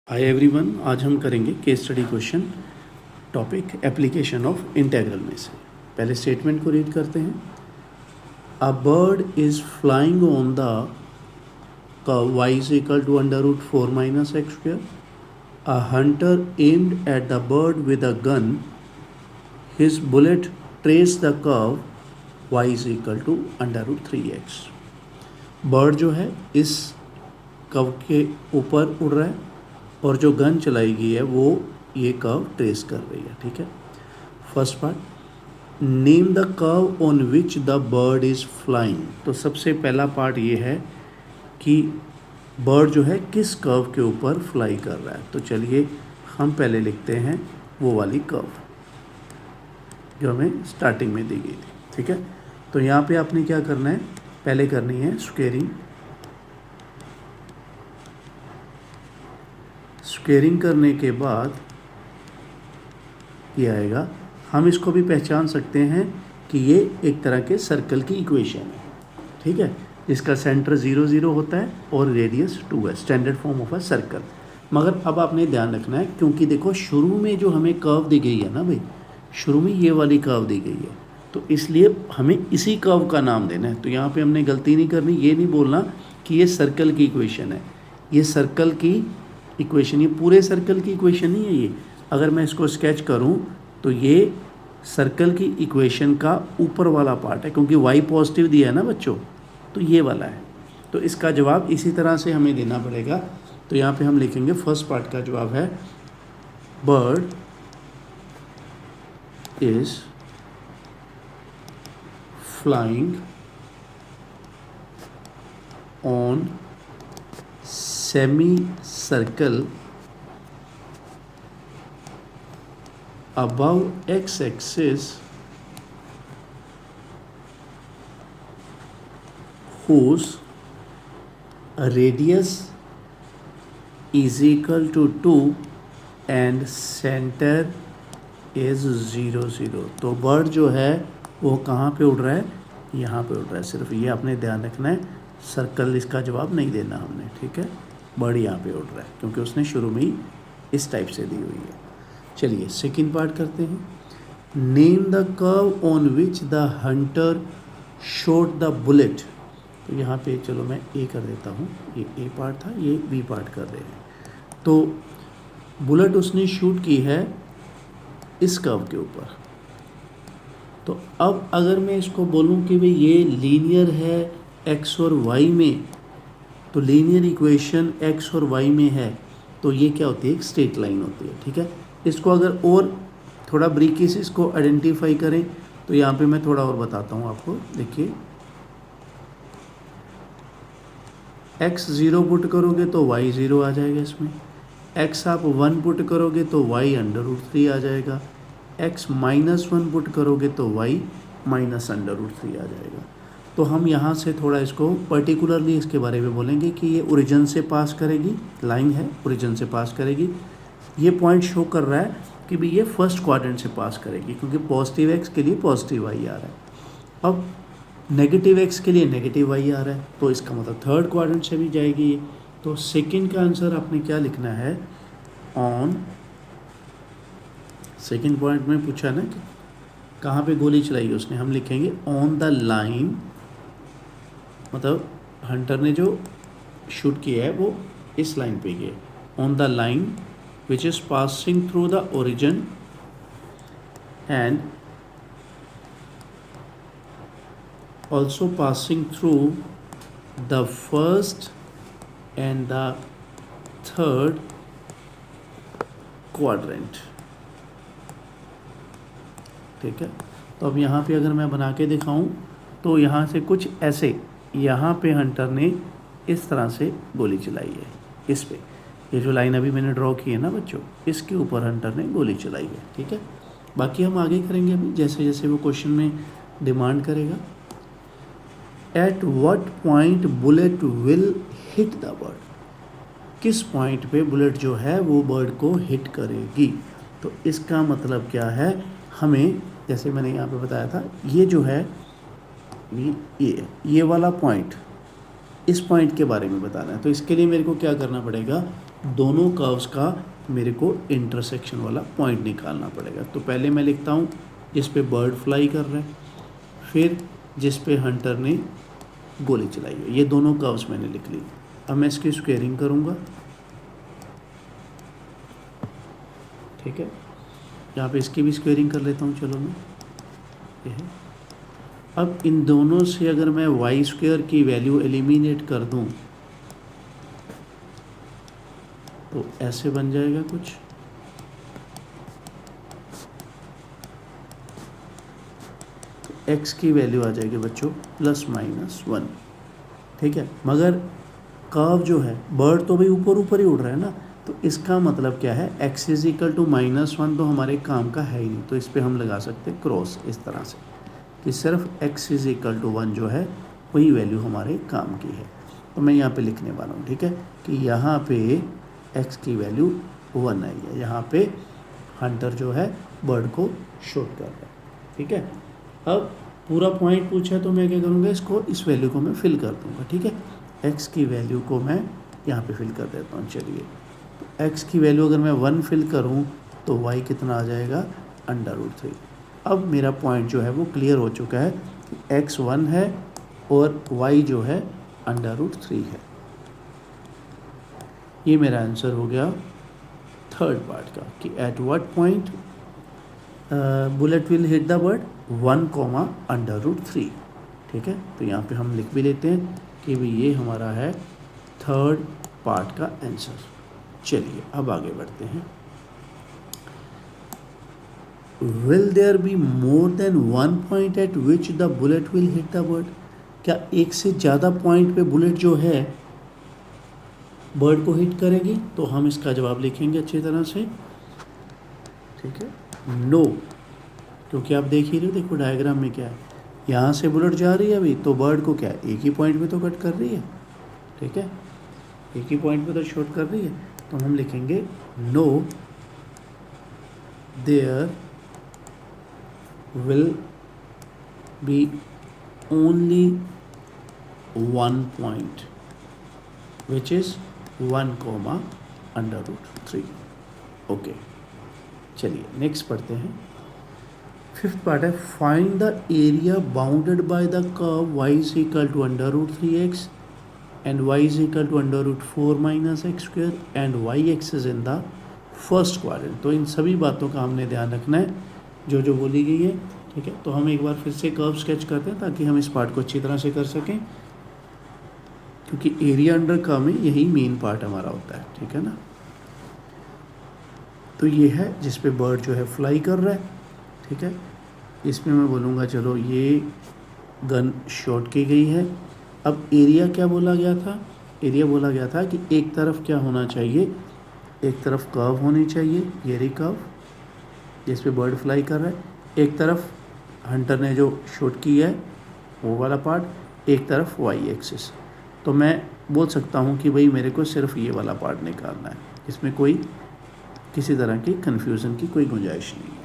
Hi everyone, आज हम करेंगे case study question topic application of integral में से। पहले स्टेटमेंट को रीड करते हैं। A bird is flying on the curve y is equal to √4 minus x square. A hunter aimed at the bird with a gun, his bullet trace the curve y is equal to √3x। Bird जो है इस curve के ऊपर उड़ रहा है और जो गन चलाई गई है वो ये कर्व ट्रेस कर रही है। ठीक है। First part, name the curve on which the bird is flying. तो सबसे पहला पार्ट ये है कि बर्ड जो है किस कर्व के ऊपर फ्लाई कर रहा है। तो चलिए हम पहले लिखते हैं वो वाली कर्व जो हमें स्टार्टिंग में दी गई थी। ठीक है। तो यहाँ पे आपने क्या करना है, पहले करनी है स्क्वेयरिंग। स्क्वेयरिंग करने के बाद ये आएगा, हम इसको भी पहचान सकते हैं कि ये एक तरह के सर्कल की इक्वेशन है। ठीक है, जिसका सेंटर 0 0 होता है और रेडियस 2 है, standard form of a circle. मगर अब आपने ध्यान रखना है, क्योंकि देखो शुरू में जो हमें कर्व दी गई है ना भाई, शुरू में ये वाली कर्व दी गई है, तो इसलिए हमें इसी कर्व का नाम देना है। तो यहाँ पे हमने गलती नहीं करनी, ये नहीं बोलना कि ये सर्कल की इक्वेशन है। ये सर्कल की इक्वेशन, ये पूरे सर्कल की इक्वेशन नहीं है। ये अगर मैं इसको स्केच करूं तो ये सर्कल की इक्वेशन का ऊपर वाला पार्ट है, क्योंकि y पॉजिटिव दिया है ना बच्चों, तो ये वाला है। तो इसका जवाब इसी तरह से हमें देना पड़ेगा। तो यहाँ पे हम लिखेंगे फर्स्ट पार्ट का जवाब है bird is flying on semicircle above x-axis whose radius is equal to 2 and center is 0 0। तो बर्ड जो है वो कहाँ पे उड़ रहा है, यहाँ पे उड़ रहा है। सिर्फ ये आपने ध्यान रखना है, सर्कल इसका जवाब नहीं देना हमने। ठीक है, बर्ड यहाँ पे उड़ रहा है क्योंकि उसने शुरू में ही इस टाइप से दी हुई है। चलिए सेकंड पार्ट करते हैं। Name the curve on which the Hunter shot the bullet. तो यहाँ पे चलो मैं ए कर देता हूँ, ये ए पार्ट था, ये बी पार्ट कर रहे हैं। तो बुलेट उसने शूट की है इस कर्व के ऊपर। तो अब अगर मैं इसको बोलूँ कि भाई ये लीनियर है एक्स और वाई में, तो लीनियर इक्वेशन एक्स और वाई में है, तो ये क्या होती है, एक स्ट्रेट लाइन होती है। ठीक है, इसको अगर और थोड़ा ब्रीकी से इसको आइडेंटिफाई करें तो यहाँ पे मैं थोड़ा और बताता हूँ आपको। देखिए, एक्स 0 पुट करोगे तो वाई 0 आ जाएगा इसमें, एक्स आप 1 पुट करोगे तो वाई √3 आ जाएगा, एक्स -1 पुट करोगे तो वाई -√3 आ जाएगा। तो हम यहाँ से थोड़ा इसको पर्टिकुलरली इसके बारे में बोलेंगे कि ये ओरिजिन से पास करेगी, लाइन है ओरिजिन से पास करेगी। ये पॉइंट शो कर रहा है कि भी ये फर्स्ट क्वाड्रेंट से पास करेगी, क्योंकि पॉजिटिव एक्स के लिए पॉजिटिव वाई आ रहा है, अब नेगेटिव एक्स के लिए नेगेटिव वाई आ रहा है, तो इसका मतलब थर्ड क्वाड्रेंट से भी जाएगी ये। तो सेकेंड का आंसर आपने क्या लिखना है, ऑन, सेकेंड पॉइंट में पूछा ना कि कहाँ पे गोली चलाई है उसने, हम लिखेंगे ऑन द लाइन, मतलब हंटर ने जो शूट किया है वो इस लाइन पे किया, on the line which is passing through the origin and also passing through the first and the third quadrant. ठीक है, तो अब यहाँ पे अगर मैं बना के दिखाऊं तो यहाँ से कुछ ऐसे, यहाँ पे हंटर ने इस तरह से गोली चलाई है इस पे, ये जो लाइन अभी मैंने ड्रॉ की है ना बच्चों, इसके ऊपर हंटर ने गोली चलाई है। ठीक है, बाकी हम आगे करेंगे अभी जैसे जैसे वो क्वेश्चन में डिमांड करेगा। At what point bullet will hit the bird, किस पॉइंट पे बुलेट जो है वो बर्ड को हिट करेगी। तो इसका मतलब क्या है, हमें जैसे मैंने यहाँ पे बताया था, ये जो है ये वाला पॉइंट, इस पॉइंट के बारे में बताना है। तो इसके लिए मेरे को क्या करना पड़ेगा, दोनों कर्व्स का मेरे को इंटरसेक्शन वाला पॉइंट निकालना पड़ेगा। तो पहले मैं लिखता हूँ जिस पे बर्ड फ्लाई कर रहा है, फिर जिस पे हंटर ने गोली चलाई है। ये दोनों कर्व्स मैंने लिख ली। अब मैं इसकी स्क्वेयरिंग करूँगा, ठीक है। यहाँ पे इसकी भी स्क्वेयरिंग कर लेता हूँ, चलो मैं, ये है। अब इन दोनों से अगर मैं वाई स्क्वेयर की वैल्यू एलिमिनेट कर दूँ तो ऐसे बन जाएगा कुछ, तो x की वैल्यू आ जाएगी बच्चों ±1, ठीक है। मगर कर्व जो है, बर्ड तो भाई ऊपर ऊपर ही उड़ रहा है ना, तो इसका मतलब क्या है, x = -1 तो हमारे काम का है ही नहीं, तो इस पर हम लगा सकते हैं क्रॉस इस तरह से कि सिर्फ x = 1 जो है वही वैल्यू हमारे काम की है। तो मैं यहाँ पे लिखने वाला हूँ, ठीक है, कि यहाँ पे x की वैल्यू 1 आई है, यहाँ पे हंटर जो है बर्ड को शूट कर रहा है, ठीक है। अब पूरा पॉइंट पूछा तो मैं क्या करूँगा, इसको इस वैल्यू को मैं फिल कर दूँगा, ठीक है। x की वैल्यू को मैं यहाँ पे फिल कर देता हूँ। चलिए, तो x की वैल्यू अगर मैं 1 फिल करूँ तो y कितना आ जाएगा, √3। अब मेरा पॉइंट जो है वो क्लियर हो चुका है कि x 1 है और y जो है √3 है। ये मेरा आंसर हो गया थर्ड पार्ट का, कि at what point bullet will hit the bird, 1, √3, ठीक है। तो यहाँ पे हम लिख भी लेते हैं कि भाई ये हमारा है थर्ड पार्ट का आंसर। चलिए अब आगे बढ़ते हैं। Will there be more than 1 point at which the bullet will hit the bird, क्या एक से ज़्यादा पॉइंट पे बुलेट जो है बर्ड को हिट करेगी? तो हम इसका जवाब लिखेंगे अच्छी तरह से, ठीक है, नो। क्योंकि आप देख ही रहे हो, देखो डायग्राम में क्या है, यहाँ से बुलेट जा रही है अभी, तो बर्ड को क्या है, एक ही पॉइंट पे तो कट कर रही है, ठीक है, एक ही पॉइंट पे तो शॉट कर रही है। तो हम लिखेंगे no there will be only 1 point which is 1, √3। Okay, चलिए नेक्स्ट पढ़ते हैं। फिफ्थ पार्ट है, find the area bounded by the curve y = √3x and y = √4 - x² and y axis in the first quadrant. तो इन सभी बातों का हमने ध्यान रखना है जो जो बोली गई है, ठीक है। तो हम एक बार फिर से कर्व स्केच करते हैं ताकि हम इस पार्ट को अच्छी तरह से कर सकें, क्योंकि एरिया अंडर कर्व में यही मेन पार्ट हमारा होता है, ठीक है ना। तो ये है जिस पे बर्ड जो है फ्लाई कर रहा है, ठीक है। इसमें मैं बोलूँगा चलो ये गन शॉट की गई है। अब एरिया क्या बोला गया था, एरिया बोला गया था कि एक तरफ क्या होना चाहिए, एक तरफ कर्व होनी चाहिए, ये रही कर्व जिस पे बर्ड फ्लाई कर रहा है, एक तरफ हंटर ने जो शॉट की है वो वाला पार्ट, एक तरफ वाई एक्सिस। तो मैं बोल सकता हूँ कि भाई मेरे को सिर्फ ये वाला पार्ट निकालना है, इसमें कोई किसी तरह की कन्फ्यूज़न की कोई गुंजाइश नहीं है,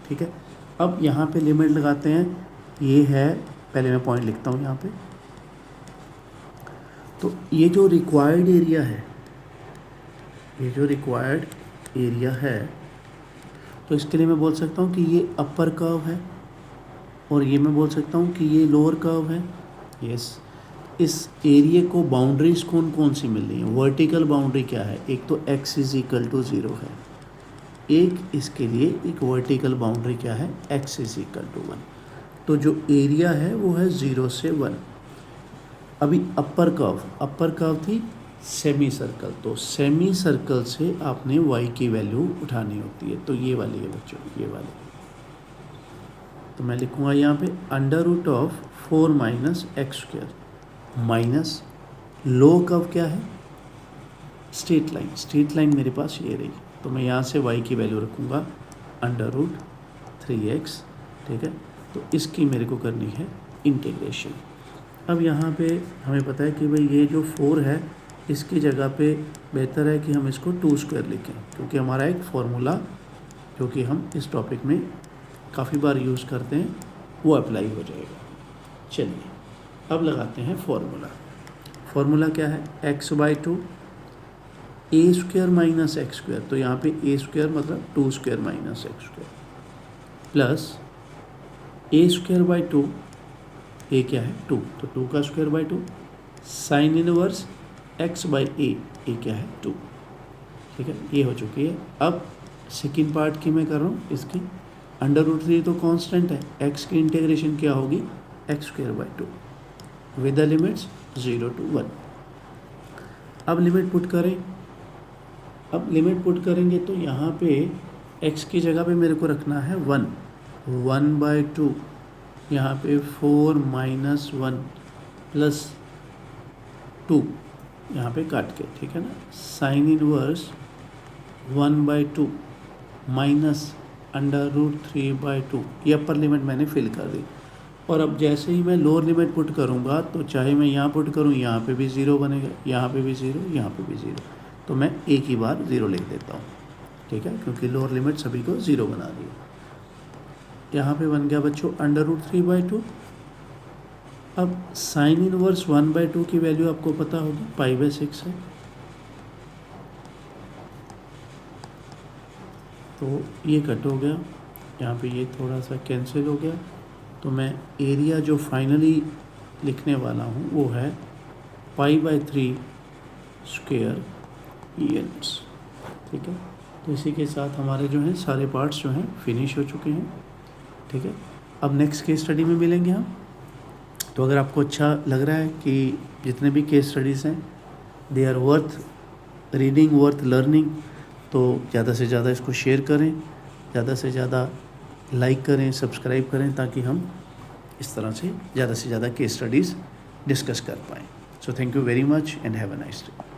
ठीक है। अब यहाँ पे लिमिट लगाते हैं, ये है, पहले मैं पॉइंट लिखता हूँ यहाँ पे। तो ये जो रिक्वायर्ड एरिया है, ये जो रिक्वायर्ड एरिया है, तो इसके लिए मैं बोल सकता हूँ कि ये अपर कर्व है और ये मैं बोल सकता हूँ कि ये लोअर कर्व है। यस, इस एरिया को बाउंड्रीज कौन कौन सी मिल रही हैं, वर्टिकल बाउंड्री क्या है, एक तो x = 0 है, एक इसके लिए एक वर्टिकल बाउंड्री क्या है, x = 1। तो जो एरिया है वो है 0 से 1। अभी अपर कर्व थी सेमी सर्कल, तो सेमी सर्कल से आपने y की वैल्यू उठानी होती है, तो ये वाली है बच्चों, ये वाली। तो मैं लिखूँगा यहाँ पे √4 - x² माइनस लो कर्व क्या है, स्ट्रेट लाइन, स्ट्रेट लाइन मेरे पास ये रही, तो मैं यहाँ से y की वैल्यू रखूँगा √3x, ठीक है। तो इसकी मेरे को करनी है इंटीग्रेशन। अब यहाँ पे हमें पता है कि भाई ये जो 4 है इसकी जगह पे बेहतर है कि हम इसको 2² लिखें, क्योंकि हमारा एक फॉर्मूला जो कि हम इस टॉपिक में काफ़ी बार यूज़ करते हैं वो अप्लाई हो जाएगा। चलिए अब लगाते हैं फॉर्मूला। फॉर्मूला क्या है, x/2 a square minus x square, तो यहाँ पे ए स्क्वायर मतलब 2 square minus x square plus a square by 2, a क्या है 2, तो 2 का square by 2 sine inverse x by a क्या है 2। ठीक है, ये हो चुकी है। अब सेकेंड पार्ट की मैं कर रहा हूँ इसकी, √3 तो कांस्टेंट है, एक्स की इंटीग्रेशन क्या होगी x square by 2 with the limits 0 to 1। अब लिमिट पुट करें, अब लिमिट पुट करेंगे तो यहाँ पे x की जगह पे मेरे को रखना है 1/2, यहाँ पे 4 - 1 प्लस 2 यहाँ पे काट के, ठीक है ना, साइन इनवर्स 1/2 माइनस √3/2, ये अपर लिमिट मैंने फिल कर दी। और अब जैसे ही मैं लोअर लिमिट पुट करूँगा तो चाहे मैं यहाँ पुट करूँ, यहाँ पे भी 0 बनेगा, यहाँ पे भी 0, यहाँ पे भी 0, तो मैं एक ही बार 0 लिख देता हूँ। ठीक है, क्योंकि लोअर लिमिट सभी को 0 बना दी। यहाँ पे बन गया बच्चों √3/2। अब साइन इनवर्स 1/2 की वैल्यू आपको पता होगी π/6 है, तो ये कट हो गया, यहाँ पे ये थोड़ा सा कैंसिल हो गया, तो मैं एरिया जो फाइनली लिखने वाला हूँ वो है π/3 स्क्वायर ELs। ठीक है, तो इसी के साथ हमारे जो हैं सारे पार्ट्स जो हैं फिनिश हो चुके हैं। ठीक है, अब नेक्स्ट केस स्टडी में मिलेंगे हम। तो अगर आपको अच्छा लग रहा है कि जितने भी केस स्टडीज़ हैं they are worth reading, worth learning, तो ज़्यादा से ज़्यादा इसको शेयर करें, ज़्यादा से ज़्यादा लाइक करें, सब्सक्राइब करें, ताकि हम इस तरह से ज़्यादा केस स्टडीज़ डिस्कस कर पाएँ। So thank you very much and have a nice day.